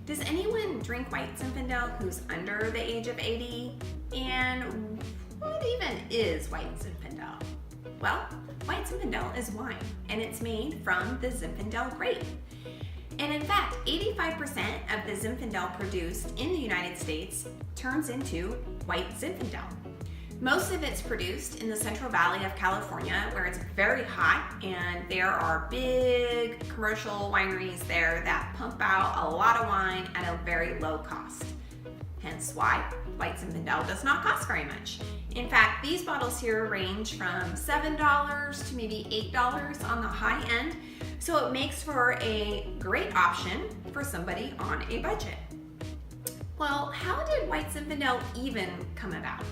Does anyone drink white Zinfandel who's under the age of 80? And what even is white Zinfandel? Well, white Zinfandel is wine, and it's made from the Zinfandel grape. And in fact, 85% of the Zinfandel produced in the United States turns into white Zinfandel. Most of it's produced in the Central Valley of California, where it's very hot, and there are big commercial wineries there that pump out a lot of wine at a very low cost. Hence why white Zinfandel does not cost very much. In fact, these bottles here range from $7 to maybe $8 on the high end, so it makes for a great option for somebody on a budget. Well, how did white Zinfandel even come about?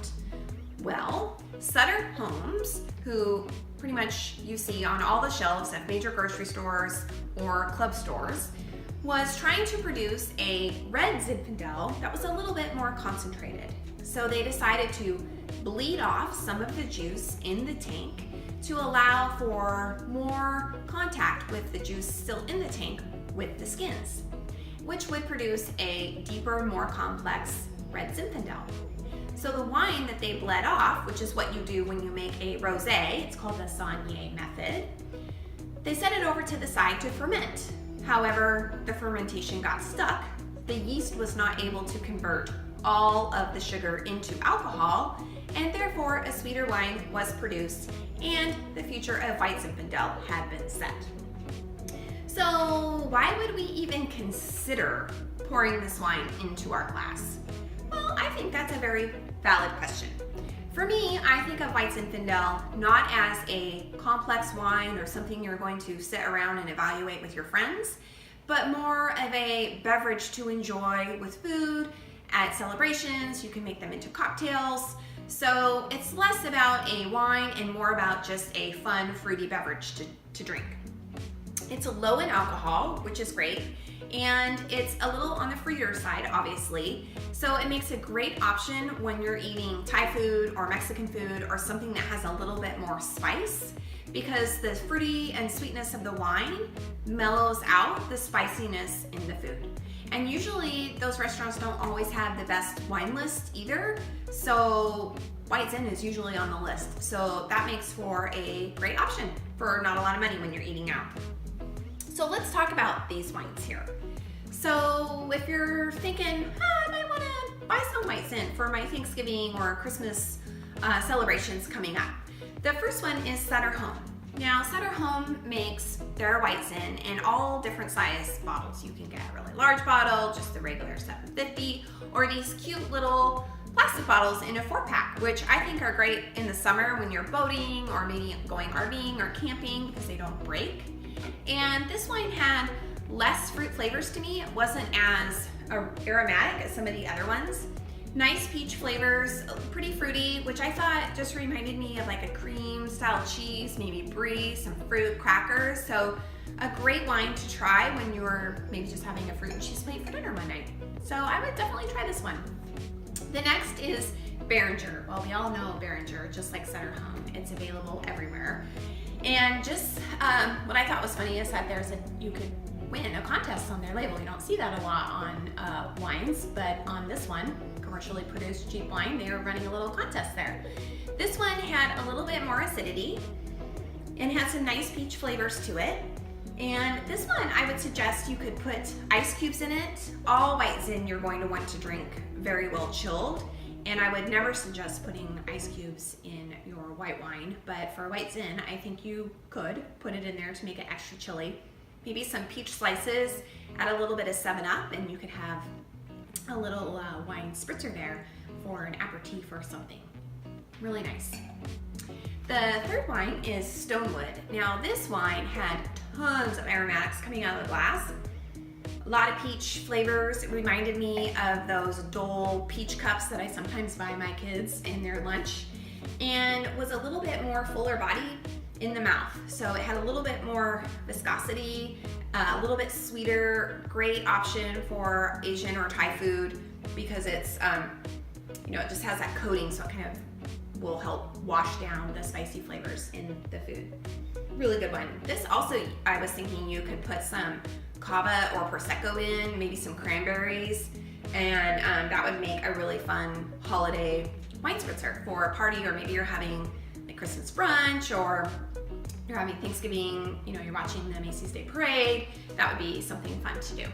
Well, Sutter Homes, who pretty much you see on all the shelves at major grocery stores or club stores, was trying to produce a red Zinfandel that was a little bit more concentrated. So they decided to bleed off some of the juice in the tank to allow for more contact with the juice still in the tank with the skins, which would produce a deeper, more complex red Zinfandel. So the wine that they bled off, which is what you do when you make a rosé, it's called the Saignée method, they set it over to the side to ferment. However, the fermentation got stuck. The yeast was not able to convert all of the sugar into alcohol, and therefore a sweeter wine was produced, and the future of white Zinfandel had been set. So why would we even consider pouring this wine into our glass? Well, I think that's a very valid question. For me, I think of white Zinfandel not as a complex wine or something you're going to sit around and evaluate with your friends, but more of a beverage to enjoy with food, at celebrations. You can make them into cocktails. So it's less about a wine and more about just a fun, fruity beverage to drink. It's low in alcohol, which is great, and it's a little on the fruitier side, obviously. So it makes a great option when you're eating Thai food or Mexican food or something that has a little bit more spice, because the fruity and sweetness of the wine mellows out the spiciness in the food. And usually those restaurants don't always have the best wine list either, so white Zin is usually on the list. So that makes for a great option for not a lot of money when you're eating out. So let's talk about these wines here. So if you're thinking, I might want to buy some white Zin for my Thanksgiving or Christmas celebrations coming up. The first one is Sutter Home. Now, Sutter Home makes their white Zin in all different size bottles. You can get a really large bottle, just the regular 750, or these cute little plastic bottles in a 4-pack, which I think are great in the summer when you're boating or maybe going RVing or camping because they don't break. And this wine had less fruit flavors to me. It wasn't as aromatic as some of the other ones. Nice peach flavors, pretty fruity, which I thought just reminded me of like a cream style cheese, maybe brie, some fruit, crackers. So a great wine to try when you're maybe just having a fruit and cheese plate for dinner one night. So I would definitely try this one. The next is Beringer. Well, we all know Beringer, just like Sutter Home. It's available everywhere. And just what I thought was funny is that you could win a contest on their label. You don't see that a lot on wines, but on this one, commercially produced cheap wine, they are running a little contest there. This one had a little bit more acidity and had some nice peach flavors to it. And this one, I would suggest you could put ice cubes in it. All white Zin you're going to want to drink very well chilled, and I would never suggest putting ice cubes in your white wine, but for white Zin, I think you could put it in there to make it extra chilly. Maybe some peach slices, add a little bit of 7-Up, and you could have a little wine spritzer there for an aperitif or something. Really nice. The third wine is Stonewood. Now this wine had tons of aromatics coming out of the glass. A lot of peach flavors. It reminded me of those Dole peach cups that I sometimes buy my kids in their lunch, and was a little bit more fuller body in the mouth. So it had a little bit more viscosity, a little bit sweeter, great option for Asian or Thai food because it's you know, it just has that coating, so it kind of will help wash down the spicy flavors in the food. Really good one. This also, I was thinking you could put some cava or prosecco in, maybe some cranberries, and that would make a really fun holiday wine spritzer for a party, or maybe you're having like Christmas brunch, or you're having Thanksgiving, you know, you're watching the Macy's Day Parade. That would be something fun to do.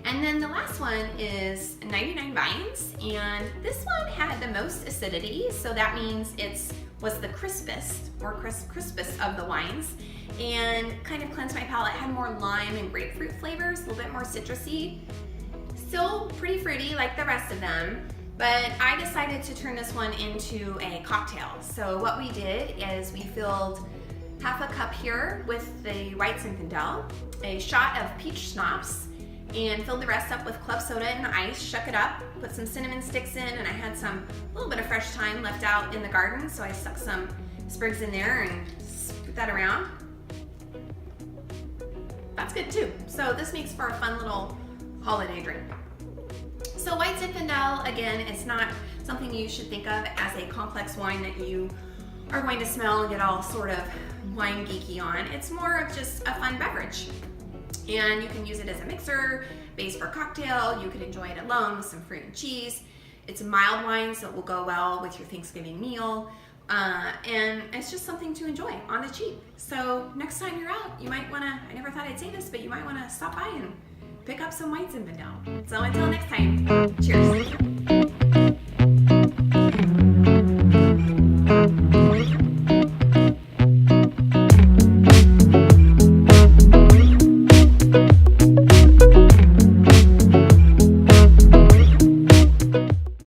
And then the last one is 99 Vines, and this one had the most acidity, so that means was the crispest of the wines, and kind of cleansed my palate. It had more lime and grapefruit flavors, a little bit more citrusy. Still pretty fruity like the rest of them, but I decided to turn this one into a cocktail. So what we did is we filled half a cup here with the White Zinfandel, a shot of peach schnapps, and filled the rest up with club soda and ice, shook it up, put some cinnamon sticks in, and I had a little bit of fresh thyme left out in the garden, so I stuck some sprigs in there and put that around. That's good too. So this makes for a fun little holiday drink. So White Zinfandel, again, it's not something you should think of as a complex wine that you are going to smell and get all sort of wine geeky on. It's more of just a fun beverage. And you can use it as a mixer, base for a cocktail. You can enjoy it alone with some fruit and cheese. It's a mild wine, so it will go well with your Thanksgiving meal. And it's just something to enjoy on the cheap. So next time you're out, you might wanna, I never thought I'd say this, but you might wanna stop by and pick up some White Zinfandel. So until next time, cheers.